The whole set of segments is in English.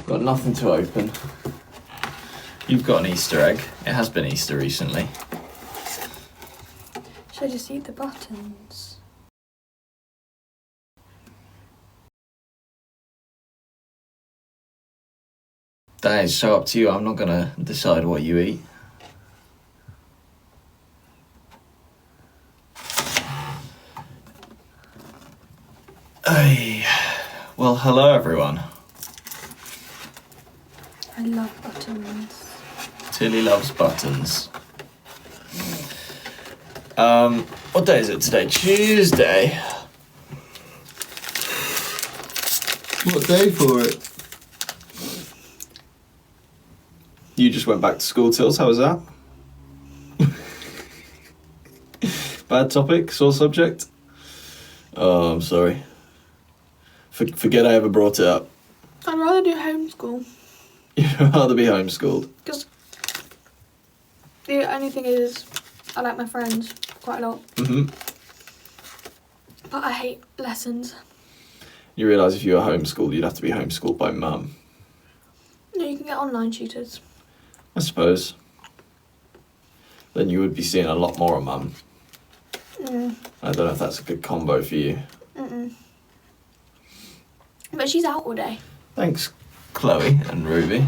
Got nothing to open. You've got an Easter egg. It has been Easter recently. Should I just eat the buttons? That is so up to you. I'm not gonna decide what you eat. Hey. Well, hello everyone. I love buttons. Tilly loves buttons. What day is it today? Tuesday. What day for it? You just went back to school, Tills. How was that? Bad topic? Sore subject? Oh, I'm sorry. Forget I ever brought it up. I'd rather do homeschool. You'd rather be homeschooled. Because the only thing is, I like my friends quite a lot. Mm-hmm. But I hate lessons. You realise if you were homeschooled, you'd have to be homeschooled by mum. No, you can get online tutors. I suppose. Then you would be seeing a lot more of mum. I don't know if that's a good combo for you. But she's out all day. Thanks, Chloe and Ruby.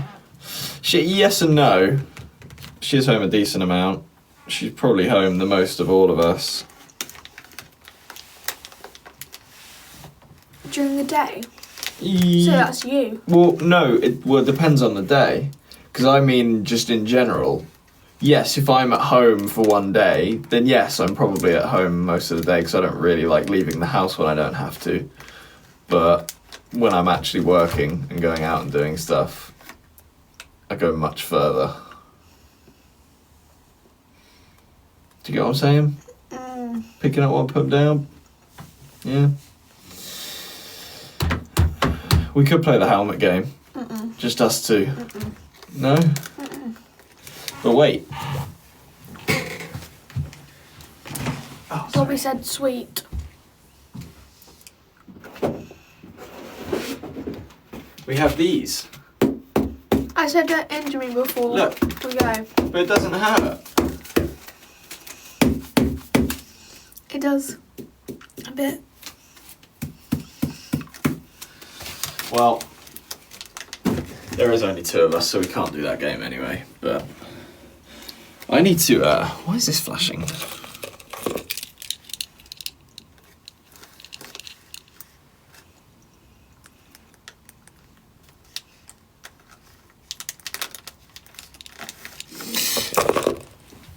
Yes and no. She's home a decent amount. She's probably home the most of all of us. During the day? So that's you? Well, no, it depends on the day. Because I mean, just in general. Yes, if I'm at home for one day, then yes, I'm probably at home most of the day because I don't really like leaving the house when I don't have to. But when I'm actually working and going out and doing stuff, I go much further. Do you get what I'm saying? Picking up what I put down? Yeah. We could play the helmet game. Just us two. No? But wait. Oh, Bobby said sweet. We have these. I said that injury before. Look. We go. But it doesn't hurt. It does. A bit. Well, there is only two of us, so we can't do that game anyway. But I need to. Why is this flashing?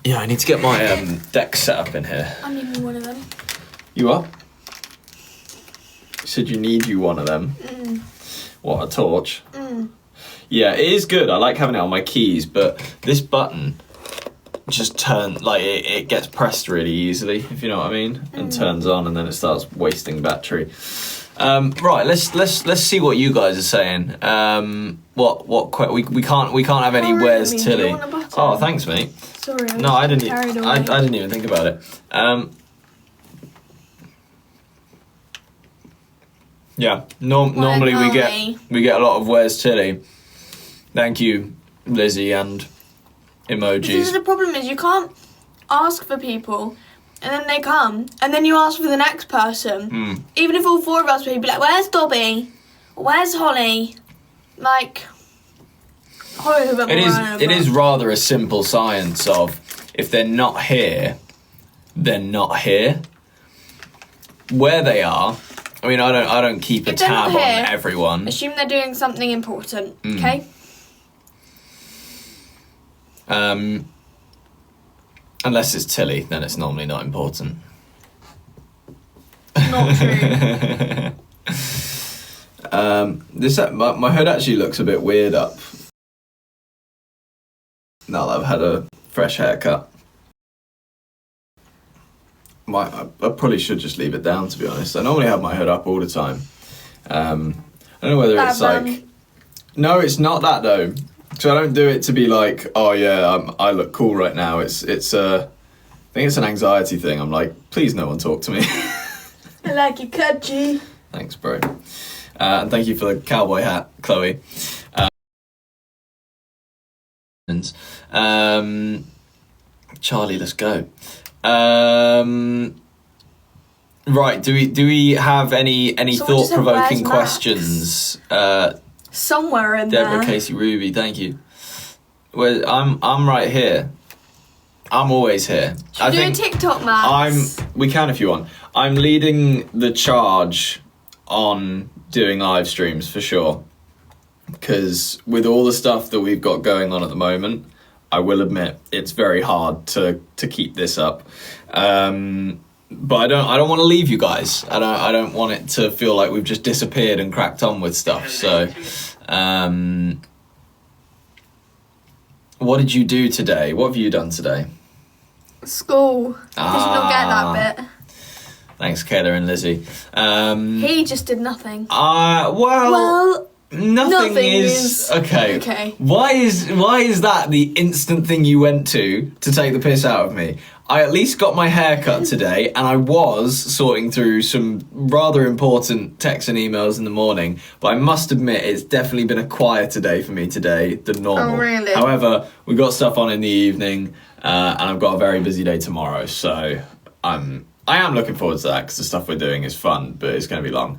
Yeah, I need to get my deck set up in here. I need one of them. You are? You said you need one of them. What, a torch? Yeah, it is good. I like having it on my keys, but this button just it gets pressed really easily, if you know what I mean, and turns on, and then it starts wasting battery. Right, let's see what you guys are saying. We can't have any where's Ruby, Tilly. do you want a button? Oh, thanks, mate. Sorry. No, I didn't. Carried away. I didn't even think about it. Yeah. Normally we get a lot of where's Tilly. Thank you, Lizzie and emojis. This is the problem: is you can't ask for people, and then they come, and then you ask for the next person. Even if all four of us would be like, "Where's Dobby? Where's Holly?" Like. It is rather a simple science of if they're not here, they're not here. Where they are, I mean, I don't keep a tab on everyone. Assume they're doing something important, okay? Unless it's Tilly, then it's normally not important. Not true. My hood actually looks a bit weird up. Now that I've had a fresh haircut. I probably should just leave it down, to be honest. I normally have my hood up all the time. I don't know whether it's like... No, it's not that though. So I don't do it to be like, oh yeah, I look cool right now. I think it's an anxiety thing. I'm like, please no one talk to me. I like your cut, G. Thanks, bro. And thank you for the cowboy hat, Chloe. Charlie, let's go. Right, do we have any Someone just said, thought-provoking "Where's questions? Somewhere in Deborah, there. Casey, Ruby, thank you. Well, I'm right here. I'm always here. Should we do a TikTok, Max? We can if you want. I'm leading the charge on doing live streams for sure. Because with all the stuff that we've got going on at the moment, I will admit it's very hard to keep this up. But I don't want to leave you guys. I don't want it to feel like we've just disappeared and cracked on with stuff. So, what did you do today? What have you done today? School. Did you not get that bit? Thanks, Kayla and Lizzie. He just did nothing. Well, nothing is okay. Okay. Why is that the instant thing you went to take the piss out of me? I at least got my hair cut today, and I was sorting through some rather important texts and emails in the morning, but I must admit it's definitely been a quieter day for me today than normal. Oh, really? However, we got stuff on in the evening, and I've got a very busy day tomorrow, so I am looking forward to that because the stuff we're doing is fun, but it's going to be long.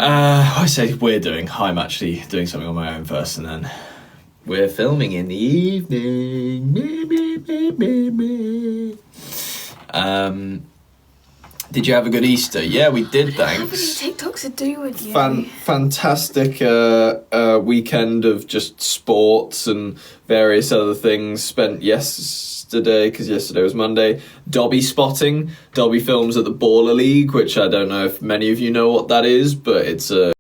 I say we're doing. I'm actually doing something on my own first, and then we're filming in the evening. Did you have a good Easter? Yeah, we did, thanks. How many TikToks to do with you? Fantastic weekend of just sports and various other things. Spent yesterday, because yesterday was Monday, Dobby spotting. Dobby films at the Baller League, which I don't know if many of you know what that is, but it's a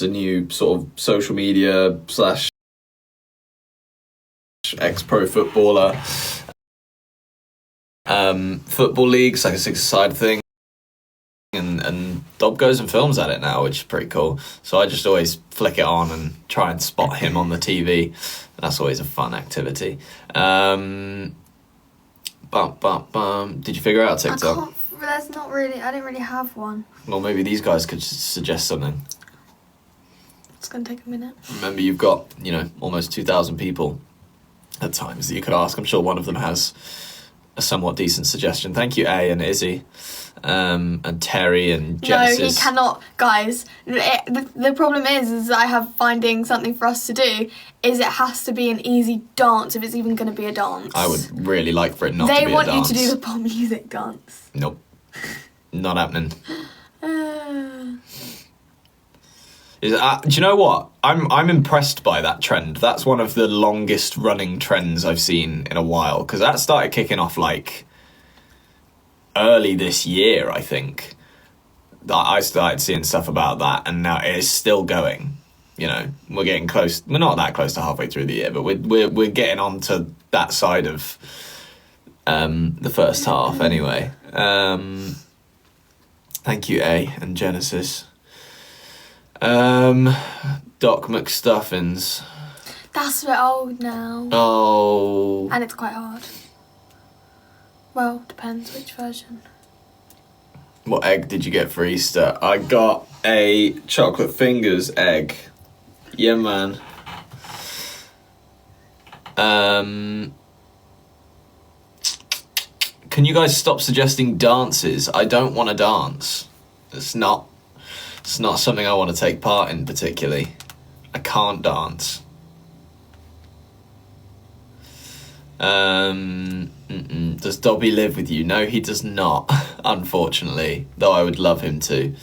new sort of social media / ex-pro footballer football league. It's like a 6-a-side thing, and Dob goes and films at it now, which is pretty cool. So I just always flick it on and try and spot him on the TV, and that's always a fun activity. Did you figure out TikTok? There's not really. I didn't really have one. Well, maybe these guys could suggest something. It's gonna take a minute. Remember, you've got almost 2,000 people at times that you could ask. I'm sure one of them has a somewhat decent suggestion. Thank you, A and Izzy, and Terry and Genesis. No, he cannot, guys. The problem is I have finding something for us to do. Is it has to be an easy dance if it's even going to be a dance. I would really like for it not to be a dance. They want you to do the pop music dance. Nope, not happening. Do you know what? I'm impressed by that trend. That's one of the longest running trends I've seen in a while, because that started kicking off like early this year, I think. I started seeing stuff about that, and now it is still going. We're getting close. We're not that close to halfway through the year, but we're getting on to that side of the first half anyway. Thank you, A and Genesis. Doc McStuffins. That's a bit old now. Oh. And it's quite hard. Well, depends which version. What egg did you get for Easter? I got a chocolate fingers egg. Yeah, man. Can you guys stop suggesting dances? I don't want to dance. It's not something I want to take part in particularly. I can't dance. Does Dobby live with you? No, he does not, unfortunately, though I would love him to.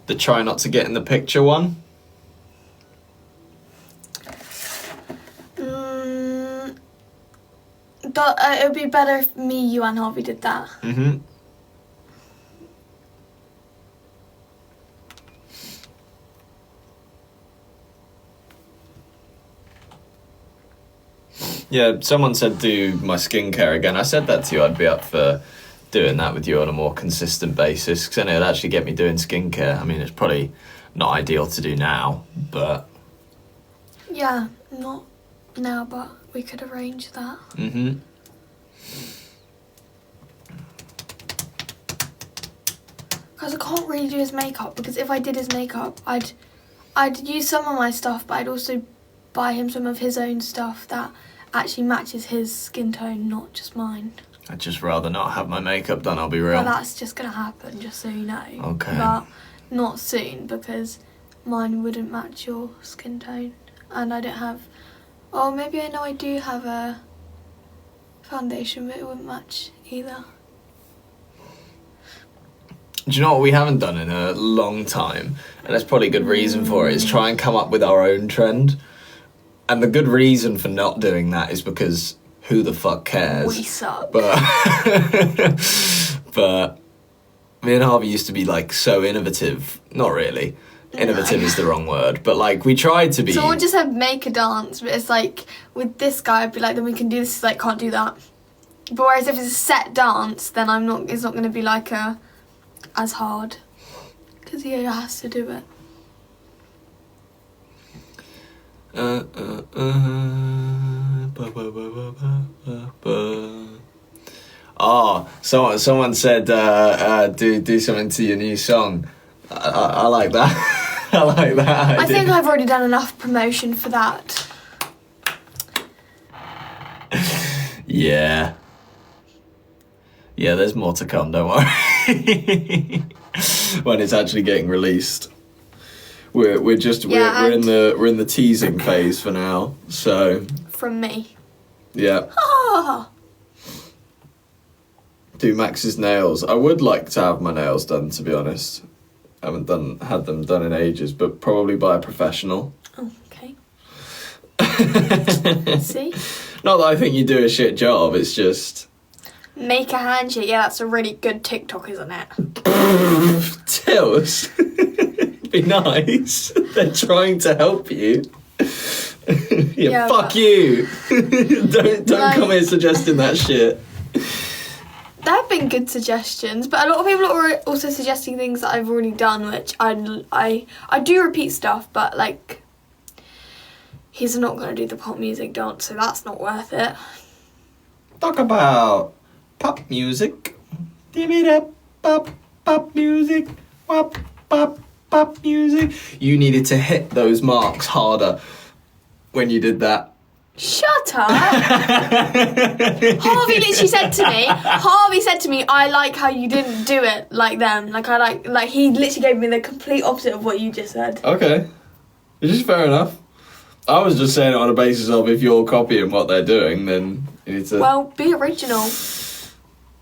The try not to get in the picture one. It would be better if me, you and Harvey did that. Mm-hmm. Yeah, someone said do my skincare again. I said that to you. I'd be up for doing that with you on a more consistent basis, because then it'd actually get me doing skincare. I mean, it's probably not ideal to do now, but... Yeah, not now, but we could arrange that. Mm-hmm. Because I can't really do his makeup, because if I did his makeup, I'd use some of my stuff, but I'd also buy him some of his own stuff that actually matches his skin tone, not just mine. I'd just rather not have my makeup done, I'll be real. Well, that's just going to happen, just so you know. Okay. But not soon, because mine wouldn't match your skin tone. And I don't have... Oh, maybe I know I do have a foundation, but it wouldn't match either. Do you know what we haven't done in a long time? And there's probably a good reason for it, is try and come up with our own trend. And the good reason for not doing that is because who the fuck cares? We suck. But me and Harvey used to be like so innovative. Not really. Innovative is the wrong word. But like we tried to be. So we'll just have make a dance, but it's like with this guy I'd be like, then we can do this, like can't do that. But whereas if it's a set dance, then it's not gonna be like as hard. Because he has to do it. Someone said do something to your new song. I like that. I like that. I think I've already done enough promotion for that. Yeah. Yeah, there's more to come, don't worry. When it's actually getting released. We're in the teasing phase for now, so from me. Yeah. Ah. Do Max's nails. I would like to have my nails done, to be honest. I haven't had them done in ages, but probably by a professional. Oh, okay. See? Not that I think you do a shit job, it's just... Make a handshake. Yeah, that's a really good TikTok, isn't it? Tills. Be nice. They're trying to help you. Yeah, fuck you. Don't come here suggesting that shit. There have been good suggestions, but a lot of people are also suggesting things that I've already done, which I do repeat stuff, but like he's not going to do the pop music dance, so that's not worth it. Talk about pop music. Give it up, pop music. Pop music. You needed to hit those marks harder when you did that. Shut up! Harvey literally said to me, I like how you didn't do it like them. Like he literally gave me the complete opposite of what you just said. Okay. It's just fair enough. I was just saying it on a basis of if you're copying what they're doing, then you need to... Well, be original.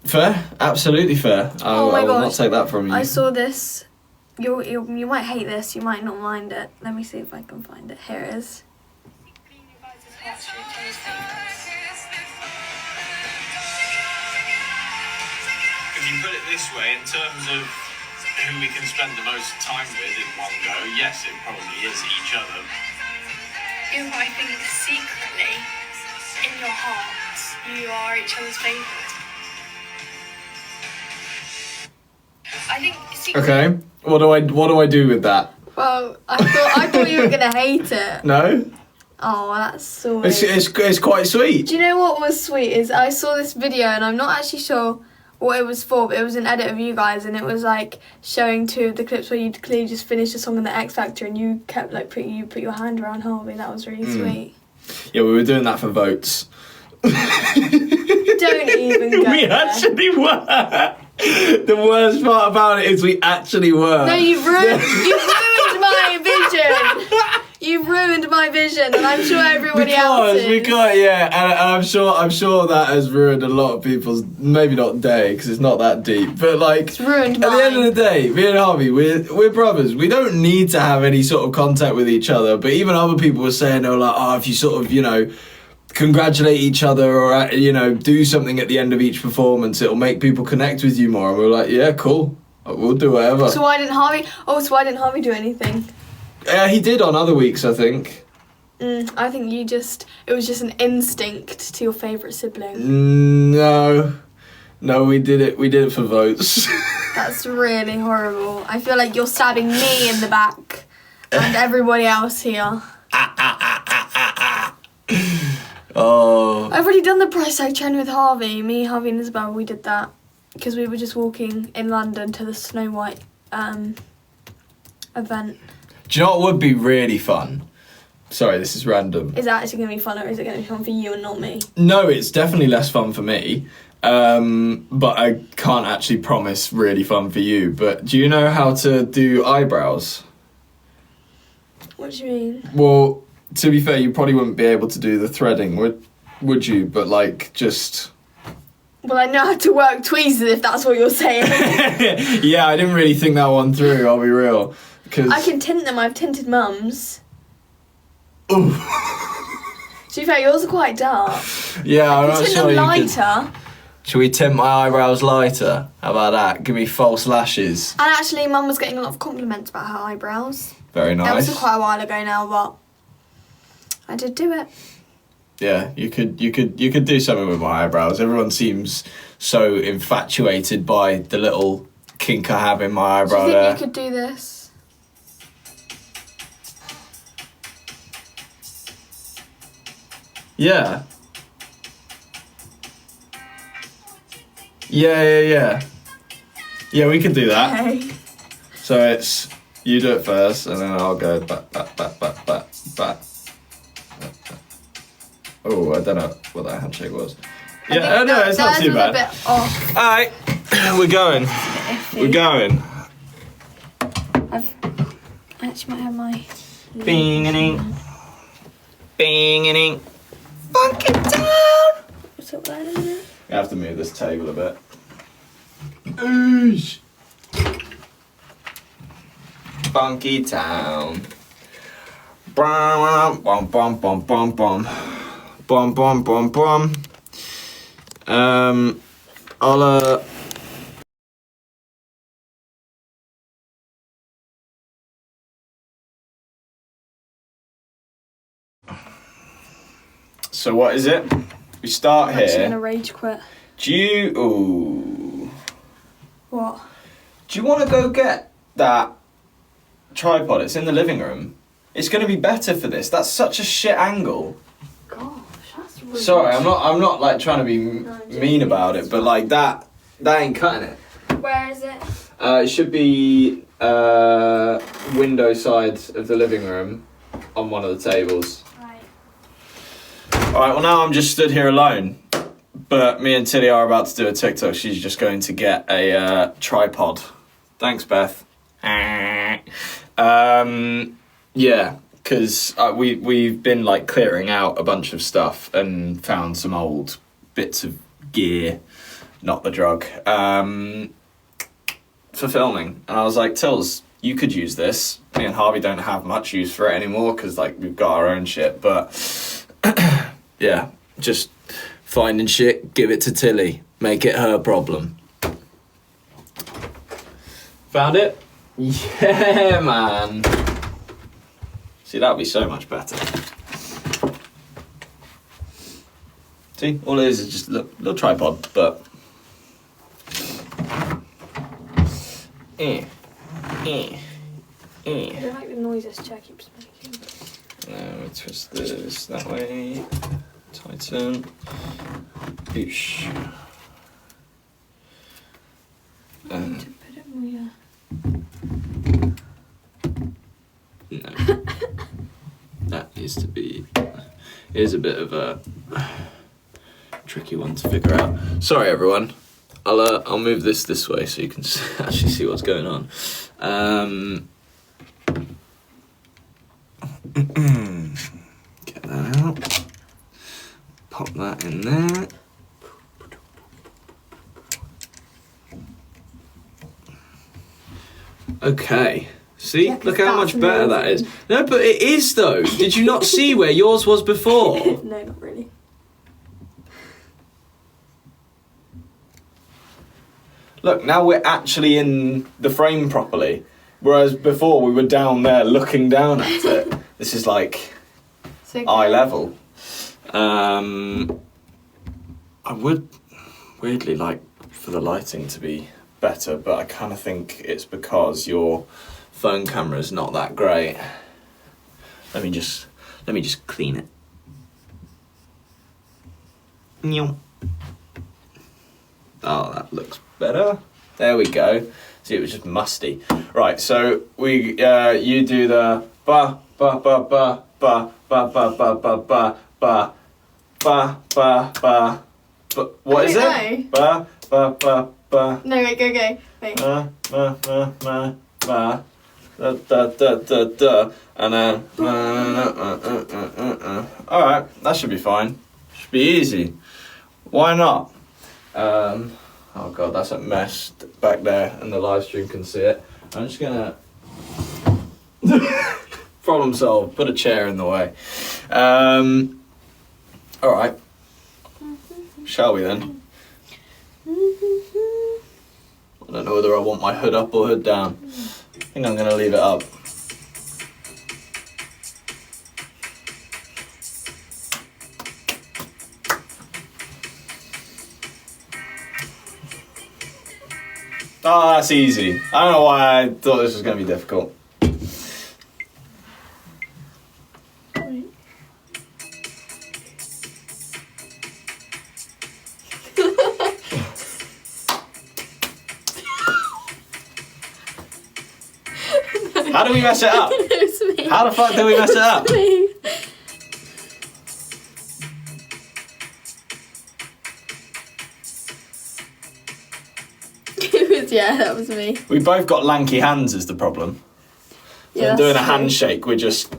Fair. Absolutely fair. I will not take that from you. I saw this. You might hate this, you might not mind it. Let me see if I can find it. Here it is. If you put it this way, in terms of who we can spend the most time with in one go, yes, it probably is each other. Who I think secretly, in your hearts, you are each other's favourite. I think secretly... Okay. What do I do with that? Well, I thought you were gonna hate it. No? Oh, that's so weird. It's quite sweet. Do you know what was sweet is I saw this video and I'm not actually sure what it was for, but it was an edit of you guys and it was like showing two of the clips where you clearly just finished a song in the X Factor and you kept like put your hand around Harvey. That was really sweet. Yeah, we were doing that for votes. Don't even go We there. Actually were. The worst part about it is we actually were. No, you've ruined my vision. You've ruined my vision, and I'm sure everybody else is. Yeah, and I'm sure that has ruined a lot of people's, maybe not day, because it's not that deep, but like, it's ruined mine. At the end of the day, me and Harvey, we're brothers. We don't need to have any sort of contact with each other, but even other people were saying, they were like, oh, if you sort of, congratulate each other or, do something at the end of each performance, it'll make people connect with you more. And we're like, yeah, cool. We'll do whatever. So why didn't Harvey do anything? Yeah, he did on other weeks, I think. I think it was just an instinct to your favourite sibling. No, we did it for votes. That's really horrible. I feel like you're stabbing me in the back and everybody else here. Oh. I've already done the price tag trend with Harvey. Me, Harvey and Isabel, we did that. Because we were just walking in London to the Snow White event. Do you know what would be really fun? Sorry, this is random. Is it actually going to be fun, or is it going to be fun for you and not me? No, it's definitely less fun for me. But I can't actually promise really fun for you. But do you know how to do eyebrows? What do you mean? Well, to be fair, you probably wouldn't be able to do the threading, would you? But like, just... Well, I know how to work tweezers, if that's what you're saying. Yeah, I didn't really think that one through, I'll be real. Cause... I can tint them, I've tinted mum's. Ooh. To be fair, yours are quite dark. Yeah, I'm not tint sure them you lighter. Should we tint my eyebrows lighter? How about that? Give me false lashes. And actually, mum was getting a lot of compliments about her eyebrows. Very nice. That was quite a while ago now, but I did do it. Yeah, you could do something with my eyebrows. Everyone seems so infatuated by the little kink I have in my eyebrow Do you think there. you could do this? Yeah. Yeah, we could do that. Okay. So it's, you do it first, and then I'll go back. Oh, I don't know what that handshake was. Yeah, no, it's not too bad. A bit off. Alright, we're going. We're going. I actually might have my... Bing-a-ding. Bing-a-ding. Funk it down! What's up there, isn't it? I have to move this table a bit. Oosh. Funky town. Bum bum bum bum bum bum. Bum bum bum bum. I'll So what is it? We start I'm actually here. gonna rage quit. Do you... Ooh. What? Do you want to go get that tripod? It's in the living room. It's going to be better for this. That's such a shit angle. Gosh, that's really... Sorry, I'm not like trying to be mean about it, but like that ain't cutting it. Where is it? It should be window side of the living room on one of the tables. Right. Alright, well now I'm just stood here alone. But me and Tilly are about to do a TikTok. She's just going to get a tripod. Thanks, Beth. Yeah, because we've been like clearing out a bunch of stuff and found some old bits of gear, not the drug, for filming. And I was like, Tills, you could use this. Me and Harvey don't have much use for it anymore because like we've got our own shit. But yeah, just finding shit, give it to Tilly, make it her problem. Found it? Yeah, man. See, that would be so much better. See, all it is just a little tripod, but... I don't like the noise this chair keeps making. Now we twist this that way. Tighten. Oosh. To put it more, No. That needs to be... It is a bit of a tricky one to figure out. Sorry, everyone. I'll move this way so you can actually see what's going on. Get that out. Pop that in there. Okay. See? Yeah, 'cause look how much that's better that is. amazing. No, but it is though. Did you not see where yours was before? No, not really. Look, now we're actually in the frame properly. Whereas before we were down there looking down at it. This is like eye level. I would weirdly like for the lighting to be better, but I kind of think it's because your phone camera is not that great. Let me just clean it. Oh, that looks better. There we go. See, it was just musty. Right, so you do the ba ba ba ba ba ba ba ba ba ba ba ba ba ba. What is it? Ba ba ba ba. No, wait, go. Wait. Ba ba ba ba ba. Da da da da da. And then. All right, that should be fine. Should be easy. Why not? Oh god, that's a mess back there, and the live stream can see it. I'm just gonna problem solved. Put a chair in the way. All right. Shall we then? I don't know whether I want my hood up or hood down. I think I'm gonna leave it up. Oh, that's easy. I don't know why I thought this was going to be difficult. How do we mess it up? It's me. How the fuck do we mess it up? Yeah, that was me. We both got lanky hands is the problem. Yeah, So doing a handshake, we're just...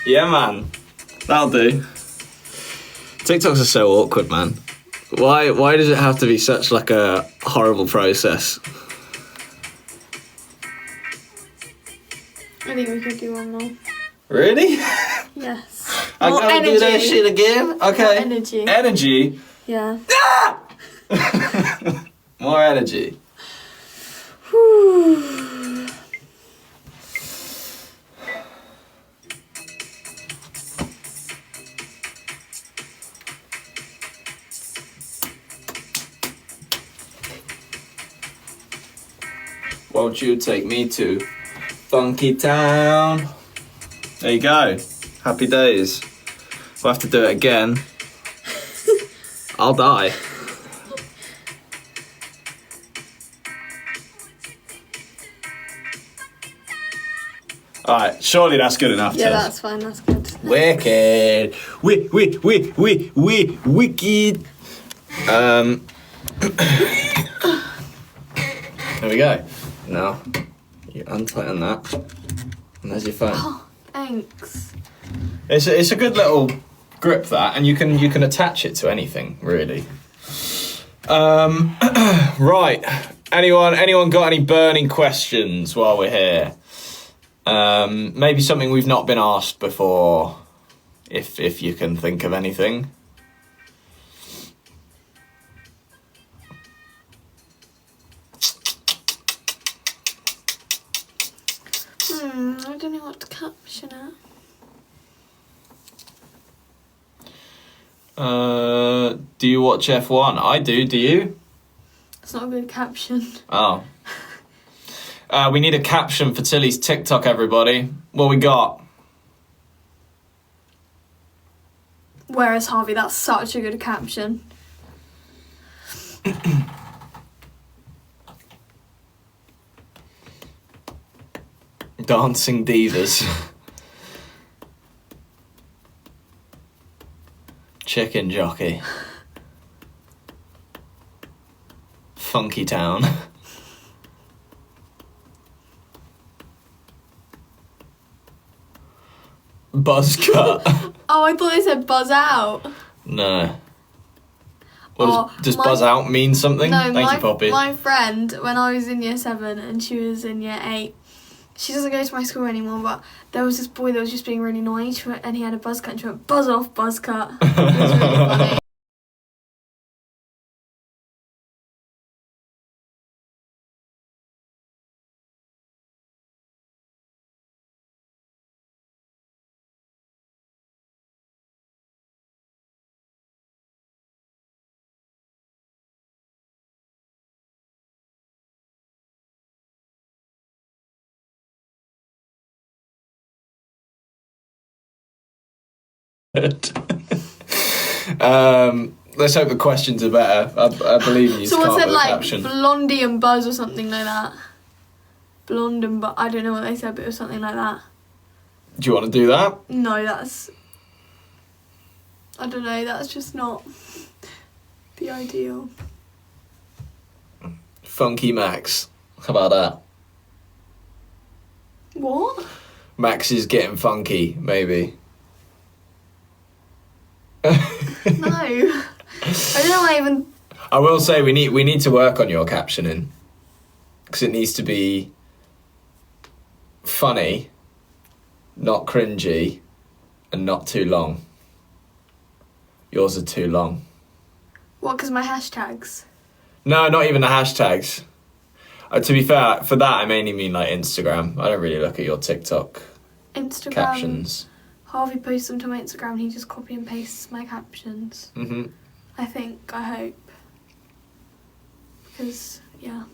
Yeah, man. That'll do. TikToks are so awkward, man. Why does it have to be such like a horrible process? I think we could do one more. Really? Yes. I More gotta do that energy. shit again? Okay. More energy. Energy? Yeah. More energy. Whew. Won't you take me to Funky Town? There you go. Happy days. We'll have to do it again. I'll die. Alright, surely that's good enough. Yeah, Tess. that's fine. That's good. Wicked. Wicked. There we go. Now, you untighten that, and there's your phone. Oh, thanks. It's a good little grip, that, and you can attach it to anything really. Right. Anyone got any burning questions while we're here? Maybe something we've not been asked before, if you can think of anything. I don't know what to caption it. Do you watch F1? I do. Do you? It's not a good caption. Oh. We need a caption for Tilly's TikTok, everybody. What we got? Where is Harvey? That's such a good caption. Dancing divas. Chicken jockey. Funky Town. Buzz cut. Oh, I thought they said buzz out. No. What does my- buzz out mean something? No, Thank you, Poppy. my friend, when I was in year 7 and she was in year 8, she doesn't go to my school anymore, but there was this boy that was just being really annoying and he had a buzz cut and she went, buzz off, buzz cut. It was really funny. Let's hope the questions are better. I believe you. Someone said like caption. Blondie and Buzz or something like that. Blonde and Buzz. I don't know what they said, but it was something like that. Do you want to do that? No, that's... I don't know, that's just not the ideal. Funky Max. How about that? What? Max is getting funky, maybe. No. I don't know why even... I will say we need to work on your captioning. Because it needs to be funny, not cringy, and not too long. Yours are too long. What, because my hashtags? No, not even the hashtags. To be fair, for that I mainly mean like Instagram. I don't really look at your TikTok Instagram. captions. Harvey posts them to my Instagram and he just copy and pastes my captions. Mm-hmm. I hope. Because, yeah.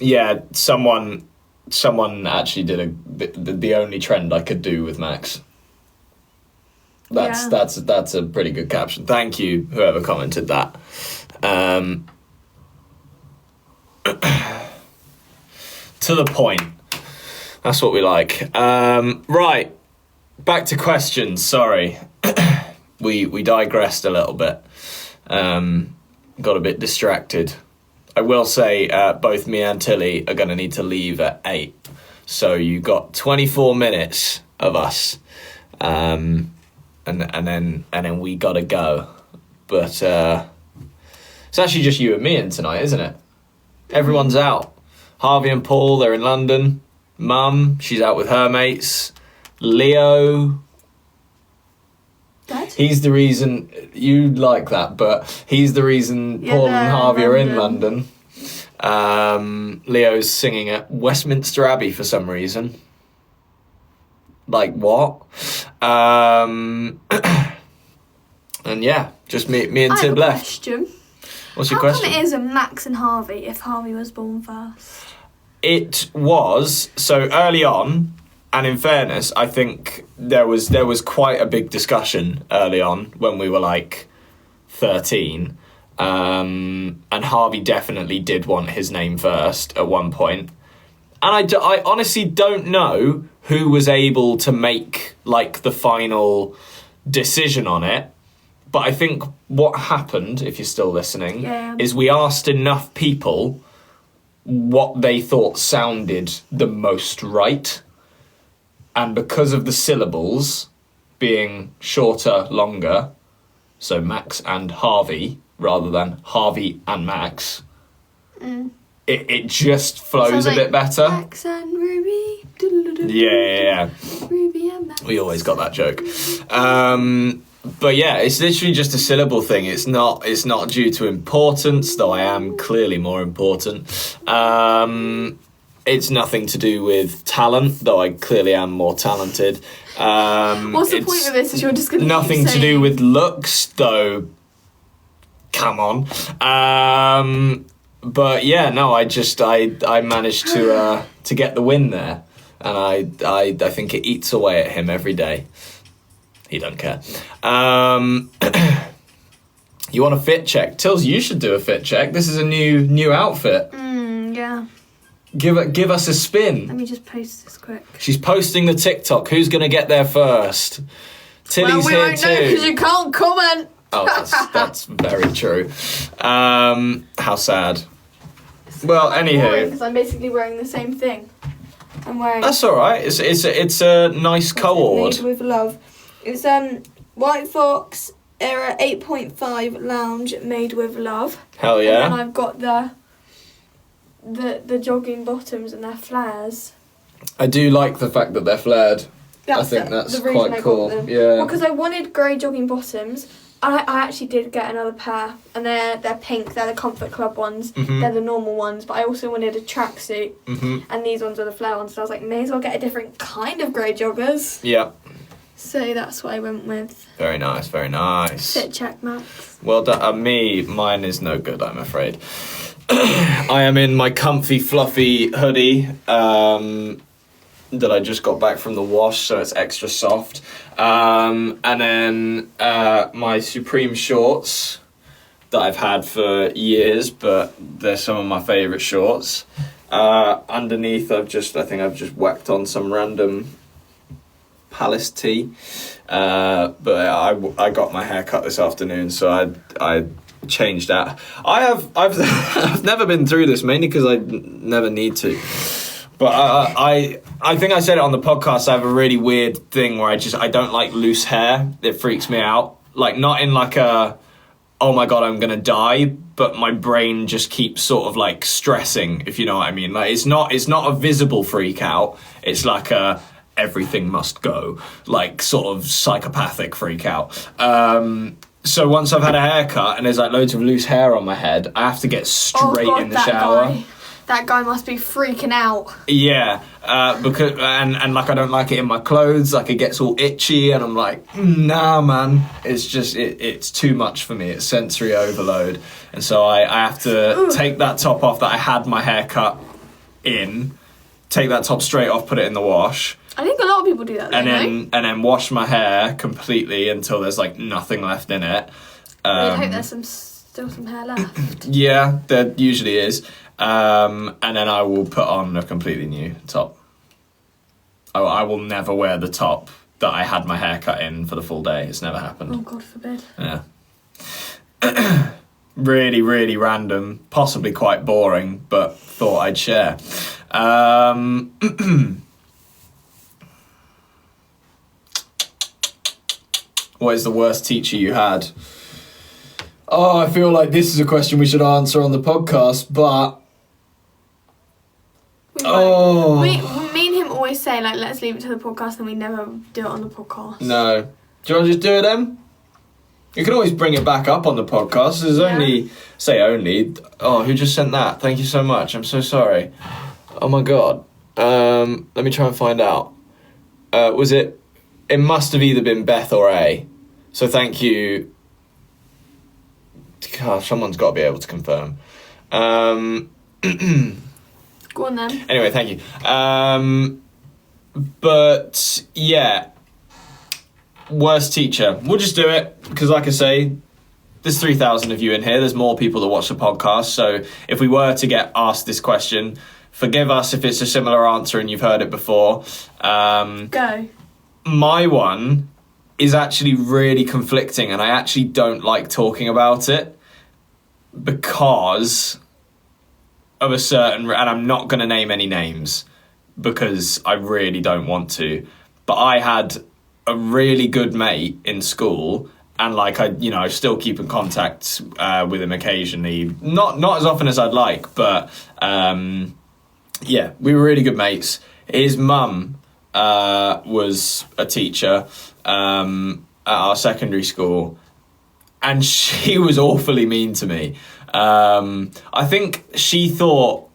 Yeah, someone actually did the only trend I could do with Max. That's a pretty good caption. Thank you, whoever commented that. To the point. That's what we like. Right, back to questions. Sorry, we digressed a little bit. Got a bit distracted. I will say both me and Tilly are going to need to leave at 8. So you got 24 minutes of us. And then we got to go. But it's actually just you and me in tonight, isn't it? Everyone's out. Harvey and Paul, they're in London. Mum, she's out with her mates. Leo... Dad? He's the reason, you like that, but he's the reason Paul and Harvey are in London. Leo's singing at Westminster Abbey for some reason. Like, what? And yeah, just me and Tib left. Question. What's your How question? come it is a Max and Harvey if Harvey was born first? It was, so early on, and in fairness, I think there was quite a big discussion early on when we were like 13. And Harvey definitely did want his name first at one point. And I honestly don't know who was able to make like the final decision on it. But I think what happened, if you're still listening, is we asked enough people what they thought sounded the most right. And because of the syllables being shorter, longer, so Max and Harvey rather than Harvey and Max, it just flows a bit better. Max and Ruby. Yeah. Ruby and Max. We always got that joke. But yeah, it's literally just a syllable thing. It's not due to importance, though I am clearly more important. It's nothing to do with talent, though I clearly am more talented. What's the point of this? Is you're just going to nothing to do with looks, though. Come on. But yeah, no, I managed to get the win there, and I think it eats away at him every day. He don't care. You want a fit check? Tills, you should do a fit check. This is a new outfit. Yeah. Give us a spin. Let me just post this quick. She's posting the TikTok. Who's going to get there first? Tilly's we here won't know because you can't comment. Oh, that's very true. How sad. Well, anywho. Because I'm basically wearing the same thing. I'm wearing... That's all right. It's a nice co-ord. Made with love. It's White Fox Era 8.5 Lounge made with love. Hell yeah. And then I've got the jogging bottoms and their flares. I do like the fact that they're flared. I think that's quite cool. Yeah. Well, because I wanted grey jogging bottoms. I actually did get another pair, and they're pink. They're the Comfort Club ones. Mm-hmm. They're the normal ones, but I also wanted a tracksuit, Mm-hmm. and these ones are the flare ones. So I was like, may as well get a different kind of grey joggers. Yeah. So that's what I went with. Very nice, very nice. Fit check, Max. Well done. Mine is no good, I'm afraid. I am in my comfy, fluffy hoodie that I just got back from the wash, so it's extra soft. And then my Supreme shorts that I've had for years, but they're some of my favourite shorts. Underneath, I think I've just whacked on some random Palace tee. But I got my hair cut this afternoon, so I changed that. I've never been through this, mainly because I never need to. But I think I said it on the podcast. I have a really weird thing where I don't like loose hair. It freaks me out. Like, not in like a, oh my god, I'm gonna die, but my brain just keeps sort of like stressing, if you know what I mean. Like, it's not a visible freak out. It's like a everything must go, like sort of psychopathic freak out. So once I've had a haircut and there's like loads of loose hair on my head, I have to get straight in the shower. That guy must be freaking out. Yeah, because and like I don't like it in my clothes. Like, it gets all itchy, and I'm like, nah, man. It's just it's too much for me. It's sensory overload, and so I have to take that top off that I had my hair cut in. Take that top straight off, put it in the wash. I think a lot of people do that. And then wash my hair completely until there's like nothing left in it. I hope there's still some hair left. Yeah, there usually is. And then I will put on a completely new top. I will never wear the top that I had my hair cut in for the full day. It's never happened. Oh, God forbid. Yeah. Really, really random, possibly quite boring, but thought I'd share. What is the worst teacher you had? Oh, I feel like this is a question we should answer on the podcast, but... Me and him always say, like, let's leave it to the podcast, and we never do it on the podcast. No. Do you want to just do it then? You can always bring it back up on the podcast. There's only... Say only. Oh, who just sent that? Thank you so much. I'm so sorry. Oh my god. Let me try and find out. Was it... It must have either been Beth or A. So thank you. Gosh, someone's got to be able to confirm. Go on then. Anyway, thank you. But yeah, worst teacher. We'll just do it because, like I say, there's 3,000 of you in here. There's more people that watch the podcast. So if we were to get asked this question, forgive us if it's a similar answer and you've heard it before. Go. My one is actually really conflicting, and I actually don't like talking about it because of a certain... And I'm not going to name any names because I really don't want to. But I had a really good mate in school, and like I still keep in contact with him occasionally. Not as often as I'd like, but yeah, we were really good mates. His mum was a teacher at our secondary school, and she was awfully mean to me. I think she thought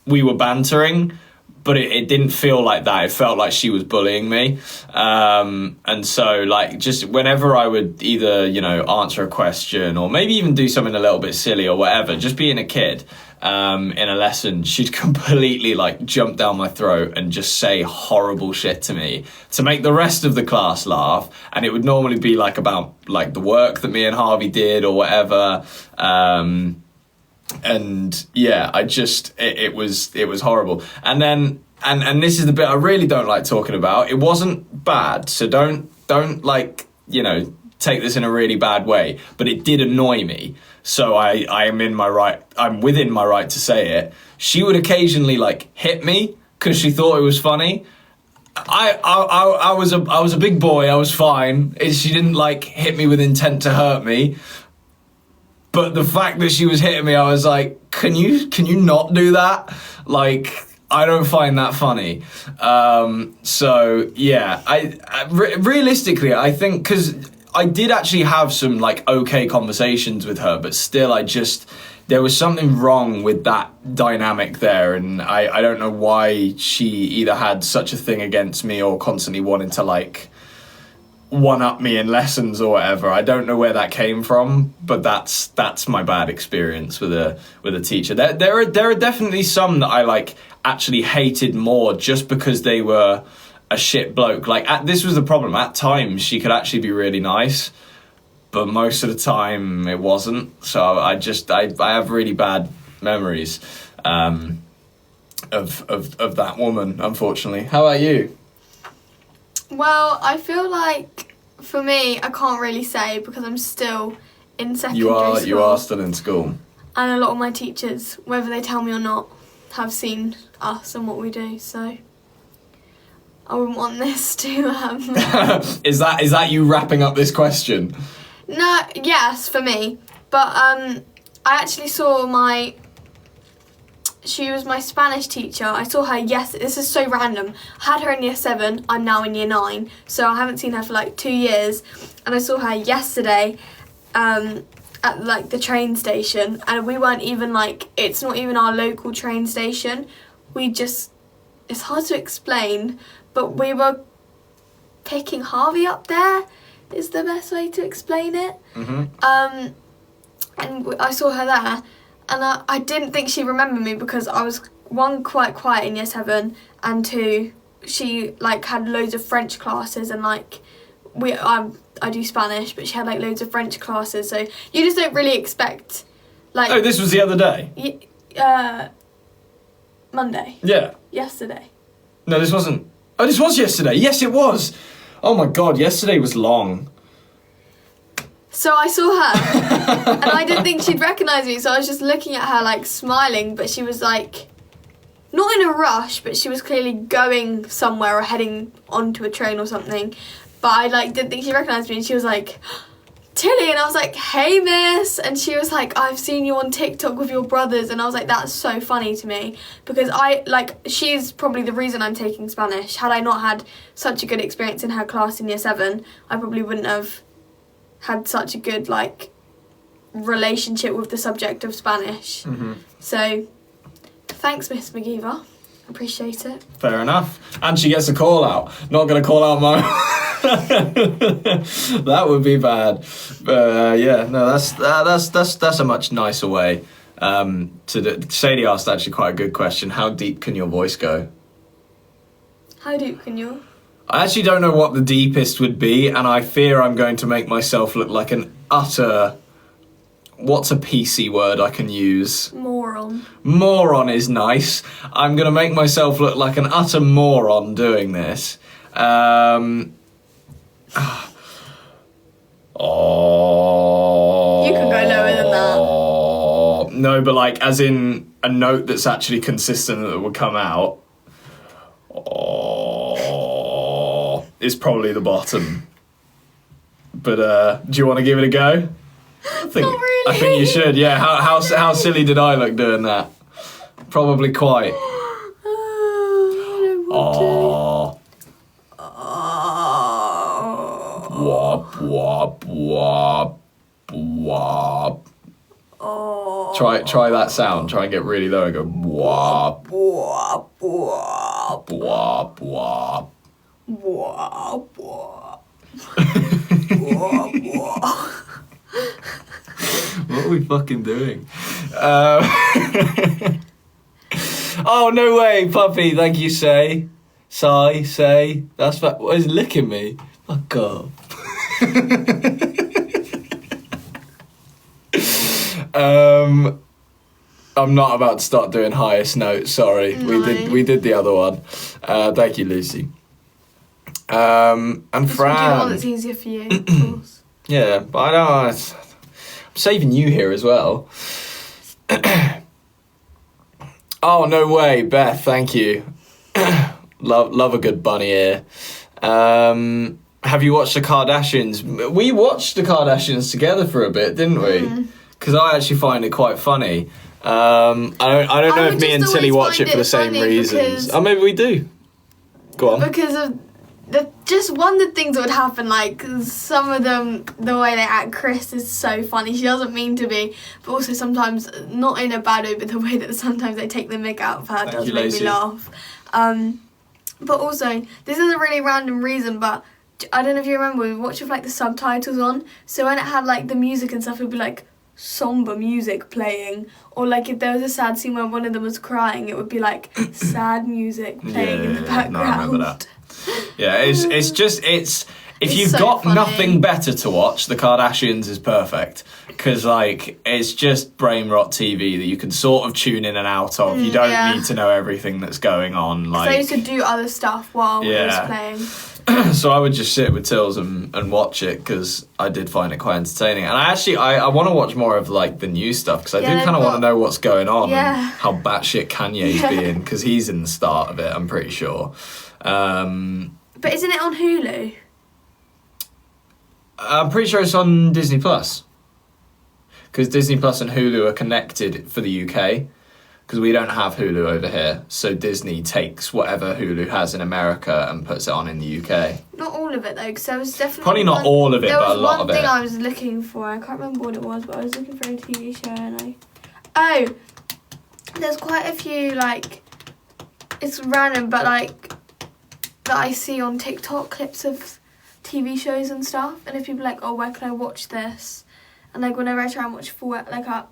we were bantering, but it didn't feel like that. It felt like she was bullying me. And so, like, just whenever I would either, answer a question or maybe even do something a little bit silly or whatever, just being a kid, in a lesson, she'd completely, like, jump down my throat and just say horrible shit to me to make the rest of the class laugh. And it would normally be, like, about, like, the work that me and Harvey did or whatever. And yeah, it was horrible. And then, and this is the bit I really don't like talking about. It wasn't bad, so don't take this in a really bad way, but it did annoy me. So I'm within my right to say it. She would occasionally like hit me because she thought it was funny. I was a big boy. I was fine. She didn't like hit me with intent to hurt me. But the fact that she was hitting me, I was like, can you not do that? Like, I don't find that funny. So yeah, realistically, I think, because I did actually have some like okay conversations with her, but still there was something wrong with that dynamic there. And I don't know why she either had such a thing against me or constantly wanted to like one-up me in lessons or whatever. I don't know where that came from, but that's my bad experience with a teacher. There are definitely some that I like actually hated more just because they were a shit bloke. Like this was the problem. At times she could actually be really nice, but most of the time it wasn't. So I have really bad memories of that woman, unfortunately. How about you? Well, I feel like, for me, I can't really say because I'm still in secondary school. You are still in school. And a lot of my teachers, whether they tell me or not, have seen us and what we do, so I wouldn't want this to... Is that you wrapping up this question? No, yes, for me. But I actually saw she was my Spanish teacher. I saw her, this is so random. I had her in year 7, I'm now in year 9, so I haven't seen her for like 2 years. And I saw her yesterday at like the train station, and we weren't even like, it's not even our local train station. It's hard to explain, but we were picking Harvey up there, is the best way to explain it. Mm-hmm. And I saw her there. And I didn't think she'd remember me because I was, 1, quite quiet in year 7, and 2, she like had loads of French classes, and like I do Spanish, but she had like loads of French classes, so you just don't really expect like... Oh, this was the other day? Monday. Yeah. Yesterday. No, this wasn't. Oh, this was yesterday. Yes, it was. Oh my God, yesterday was long. So I saw her, and I didn't think she'd recognise me, so I was just looking at her, like, smiling, but she was, like, not in a rush, but she was clearly going somewhere or heading onto a train or something, but I, like, didn't think she recognised me, and she was like, Tilly, and I was like, hey, miss, and she was like, I've seen you on TikTok with your brothers, and I was like, that's so funny to me, because she's probably the reason I'm taking Spanish. Had I not had such a good experience in her class in year 7, I probably wouldn't have had such a good like relationship with the subject of Spanish. Mm-hmm. So thanks, Miss McGeever, appreciate it. Fair enough. And she gets a call out. Not gonna call out my that would be bad, but yeah, no, that's a much nicer way. Sadie asked actually quite a good question. How deep can your voice go? How deep can you? I actually don't know what the deepest would be, and I fear I'm going to make myself look like an utter... What's a PC word I can use? Moron. Moron is nice. I'm going to make myself look like an utter moron doing this. Oh. You can go lower than that. No, but like, as in a note that's actually consistent that would come out. Is probably the bottom. But do you want to give it a go? Not really. I think you should. Yeah. How silly did I look doing that? Probably quite. I don't want to. Wop wop wop wop. Try that sound. Try and get really low and go wop Wop wop wop wop. wop wop. Wop wop. What are we fucking doing? Oh, no way, puppy. Thank you, Say. That's what is licking me. Fuck off. I'm not about to start doing highest notes. Sorry, No. we did the other one. Thank you, Lucy. And Let's Fran. do one that's easier for you, of course. Yeah, but I don't. I'm saving you here as well. Oh, no way, Beth. Thank you. love a good bunny ear. Have you watched the Kardashians? We watched the Kardashians together for a bit, didn't we? Because I actually find it quite funny. I don't know if me and Tilly watch it for the same reasons. Oh, maybe we do. Go on. Because of just one of the things that would happen, like some of them, the way they act. Chris is so funny. She doesn't mean to be, but also sometimes not in a bad way, but the way that sometimes they take the mick out of her does make me laugh. But also, this is a really random reason, but I don't know if you remember, we watched with like the subtitles on. So when it had like the music and stuff, it would be like somber music playing, or like if there was a sad scene where one of them was crying, it would be like sad music playing in the background. No, I remember that. Yeah, if you've so got funny. nothing better to watch, The Kardashians is perfect, because like it's just brain rot TV that you can sort of tune in and out of. You don't need to know everything that's going on. Like, so I used to do other stuff while it was playing. So I would just sit with Tills and watch it, because I did find it quite entertaining. And I want to watch more of like the new stuff, because I do kind of want to know what's going on and how batshit Kanye's being, because he's in the start of it, I'm pretty sure. But isn't it on Hulu? I'm pretty sure it's on Disney Plus, because Disney Plus and Hulu are connected for the UK, because we don't have Hulu over here. So Disney takes whatever Hulu has in America and puts it on in the UK. Not all of it though, because there was definitely probably not all of it, but a lot of it. There was one thing I was looking for. I can't remember what it was, but I was looking for a TV show, and there's quite a few, like, it's random, but like that I see on TikTok, clips of TV shows and stuff, and if people are like, oh, where can I watch this? And like whenever I try and watch full, I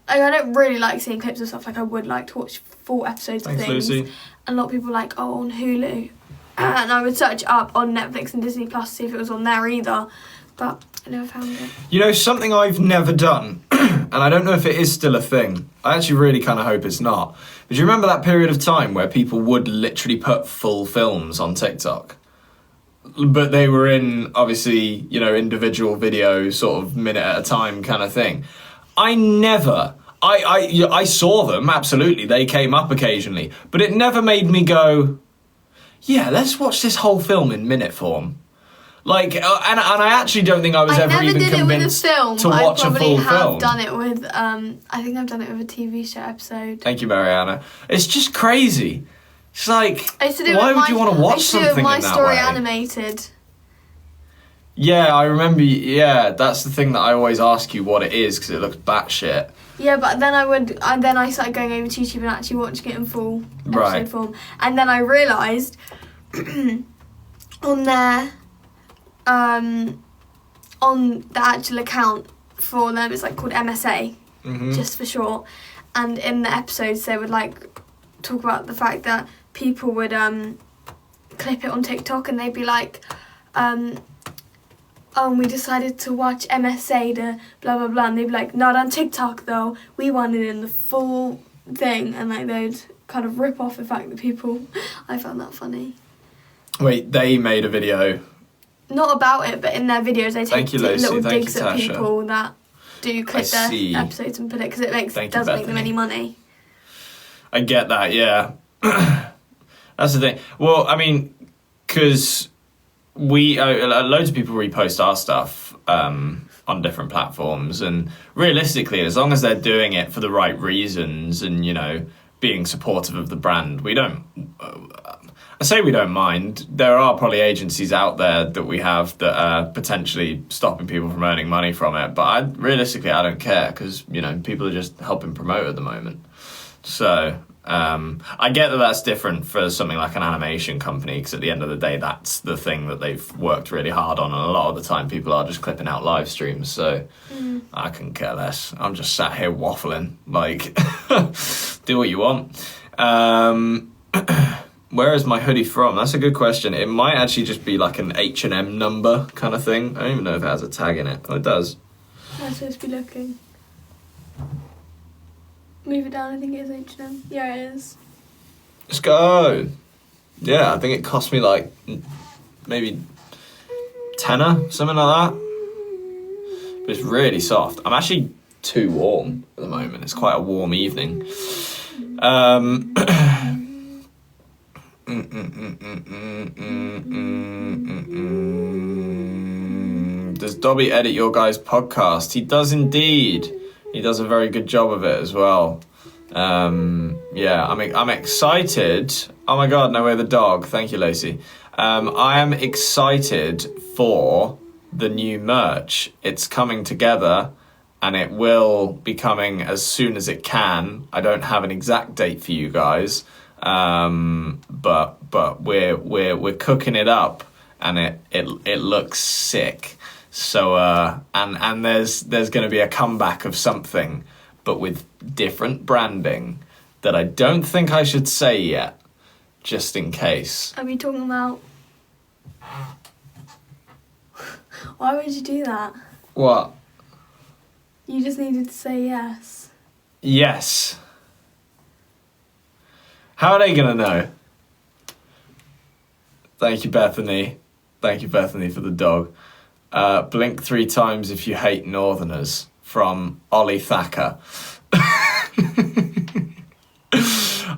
don't really like seeing clips of stuff. Like I would like to watch full episodes of things. Lucy. And a lot of people are like, oh, on Hulu, and I would search up on Netflix and Disney Plus to see if it was on there either, but I never found it. You know, something I've never done, and I don't know if it is still a thing. I actually really kind of hope it's not. But do you remember that period of time where people would literally put full films on TikTok? But they were in, obviously, you know, individual videos, sort of minute at a time kind of thing. I saw them, absolutely. They came up occasionally. But it never made me go, yeah, let's watch this whole film in minute form. Like, and I actually don't think I was ever even convinced to watch a full film. I probably have done it with, I think I've done it with a TV show episode. Thank you, Mariana. It's just crazy. It's like, why would you want to watch something in that way? My Story animated. Yeah, I remember. Yeah, that's the thing that I always ask you what it is, because it looks batshit. Yeah, but then I started going over to YouTube and actually watching it in full episode form, and then I realised on their on the actual account for them, it's like called MSA, just for short, and in the episodes they would like talk about the fact that people would clip it on TikTok and they'd be like, we decided to watch MSA to blah blah blah, and they'd be like, not on TikTok though, we want it in the full thing, and like they'd kind of rip off the fact that people, I found that funny. Wait, they made a video? Not about it, but in their videos they take little digs at Tasha. people that do clip their episodes and put it, because it doesn't make them any money. I get that, yeah. That's the thing. Well, I mean, because loads of people repost our stuff on different platforms, and realistically, as long as they're doing it for the right reasons and, you know, being supportive of the brand, we don't... I say we don't mind. There are probably agencies out there that we have that are potentially stopping people from earning money from it, but realistically, I don't care, because, you know, people are just helping promote at the moment. So I get that that's different for something like an animation company, because at the end of the day, that's the thing that they've worked really hard on, and a lot of the time people are just clipping out live streams, so I couldn't care less. I'm just sat here waffling, like, do what you want. Where is my hoodie from? That's a good question. It might actually just be like an H&M number kind of thing. I don't even know if it has a tag in it. Oh, it does. I'm supposed to be looking. Move it down, I think it is H&M. Yeah, it is. Let's go. Yeah, I think it cost me like maybe tenner, something like that. But it's really soft. I'm actually too warm at the moment. It's quite a warm evening. Does Dobby edit your guys' podcast? He does indeed. He does a very good job of it as well. Yeah, I'm excited. Oh my god, no way, the dog. Thank you, Lacey. I am excited for the new merch. It's coming together, and it will be coming as soon as it can. I don't have an exact date for you guys, but we're cooking it up, and it looks sick. So and there's going to be a comeback of something, but with different branding that I don't think I should say yet, just in case. Are we talking about? Why would you do that? What? You just needed to say yes. Yes. How are they going to know? Thank you, Bethany. Thank you, Bethany, for the dog. Blink 3 times if you hate Northerners, from Ollie Thacker.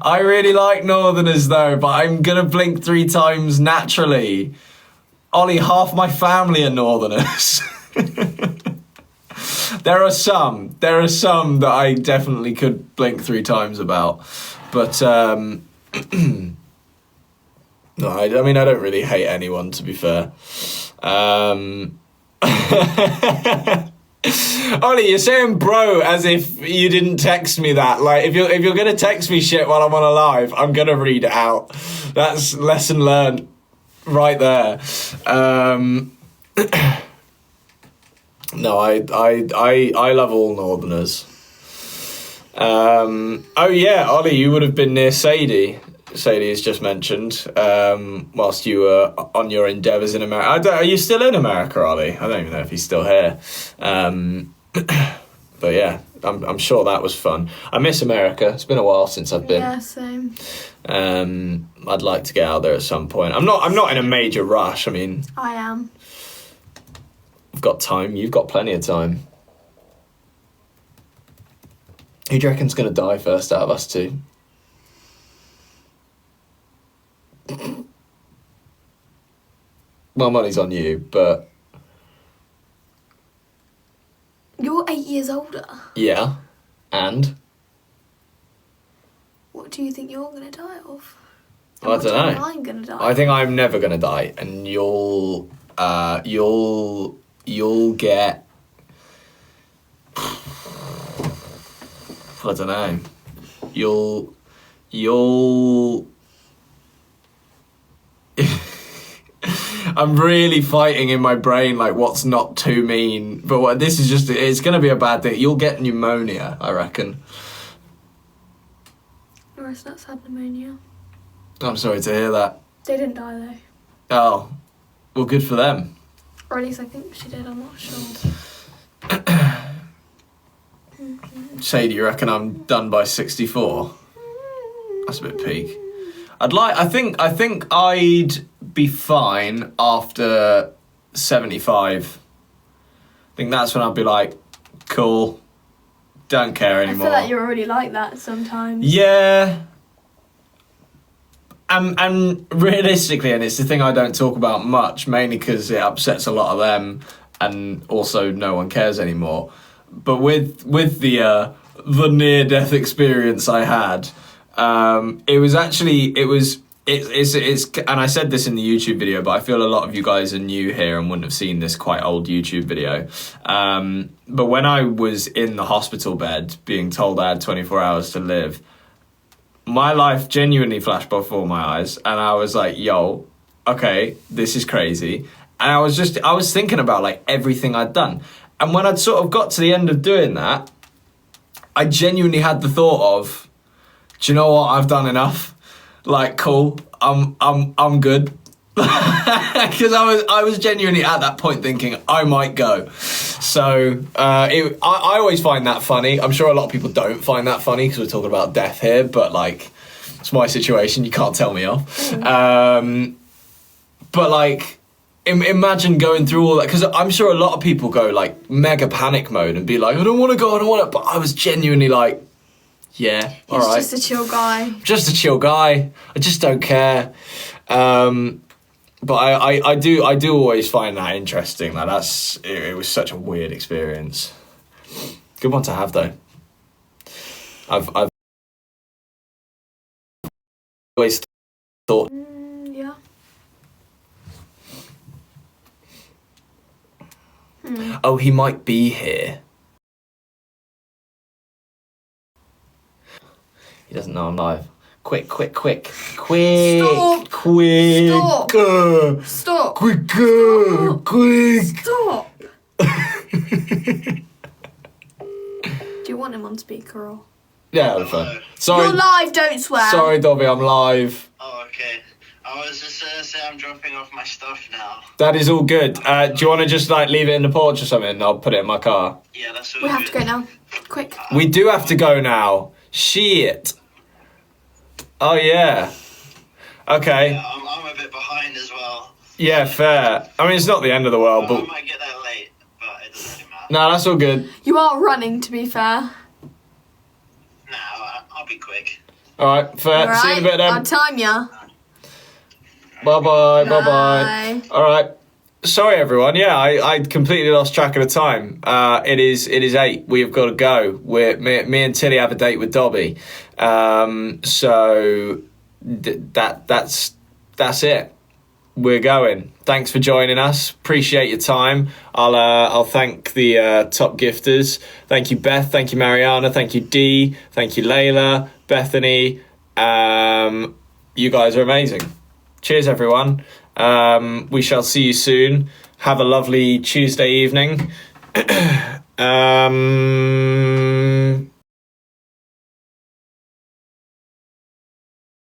I really like Northerners though, but I'm gonna blink 3 times naturally. Ollie, half my family are Northerners. There are some that I definitely could blink 3 times about, but no, I mean, I don't really hate anyone, to be fair. Ollie, you're saying bro as if you didn't text me that. Like, if you're gonna text me shit while I'm on a live, I'm gonna read it out. That's lesson learned right there. No, I love all Northerners. Oh yeah, Ollie, you would have been near Sadie. Sadie has just mentioned, whilst you were on your endeavours in America. Are you still in America, Ollie? I don't even know if he's still here. But yeah, I'm sure that was fun. I miss America. It's been a while since I've been. Yeah, same. I'd like to get out there at some point. I'm not in a major rush. I mean, I am. I've got time. You've got plenty of time. Who do you reckon's going to die first out of us two? My money's on you, but... You're 8 years older. Yeah, and? What do you think you're going to die of? I don't know. I'm going to die. I think I'm never going to die, and you'll get... I don't know. You'll... I'm really fighting in my brain, like, what's not too mean. But this is just, it's going to be a bad thing. You'll get pneumonia, I reckon. Your nuts had pneumonia. I'm sorry to hear that. They didn't die, though. Oh, well, good for them. Or at least I think she did, I'm not sure. Sadie, you reckon I'm done by 64? That's a bit peak. I think I'd be fine after 75. I think that's when I'd be like, cool, don't care anymore. I feel like you're already like that sometimes. Yeah. And realistically, and it's the thing I don't talk about much, mainly because it upsets a lot of them, and also no one cares anymore. But with the near-death experience I had, it's and I said this in the YouTube video, but I feel a lot of you guys are new here and wouldn't have seen this quite old YouTube video. But when I was in the hospital bed being told I had 24 hours to live, my life genuinely flashed before my eyes, and I was like, yo, okay, this is crazy. And I was thinking about like everything I'd done. And when I'd sort of got to the end of doing that, I genuinely had the thought of, do you know what? I've done enough. Like, cool. I'm good. Because I was genuinely at that point thinking I might go. So I always find that funny. I'm sure a lot of people don't find that funny because we're talking about death here, but like, it's my situation. You can't tell me off. But like, imagine going through all that, because I'm sure a lot of people go like mega panic mode and be like, I don't want to go, I don't want to. But I was genuinely like, yeah, all right. He's just a chill guy. Just a chill guy. I just don't care. But I do always find that interesting. Like it was such a weird experience. Good one to have though. I've always thought. Yeah. Oh, he might be here. He doesn't know I'm live. Quick. Stop. Quick. Stop. Stop. Quick. Stop. Do you want him on speaker or? Yeah, that's fine. Sorry. You're live, don't swear. Sorry, Dobby, I'm live. Oh, okay. I was just gonna say I'm dropping off my stuff now. That is all good. Do you want to just like leave it in the porch or something? I'll put it in my car. Yeah, that's all We good. have to go now. Quick. We do have to go now. Shit. Oh, yeah. Okay. Yeah, I'm a bit behind as well. Yeah, fair. I mean, it's not the end of the world, I but... might get there late, but it doesn't really matter. No, that's all good. You are running, to be fair. Nah, I'll be quick. All right, fair. All See you in a bit I'll then. time ya. Bye-bye. Bye. Bye-bye. All right. Sorry, everyone. Yeah, I completely lost track of the time. It is 8. We've got to go. Me and Tilly have a date with Dobby. So that's it. We're going. Thanks for joining us. Appreciate your time. I'll thank the top gifters. Thank you, Beth. Thank you, Mariana. Thank you, Dee. Thank you, Layla. Bethany. You guys are amazing. Cheers, everyone. We shall see you soon. Have a lovely Tuesday evening.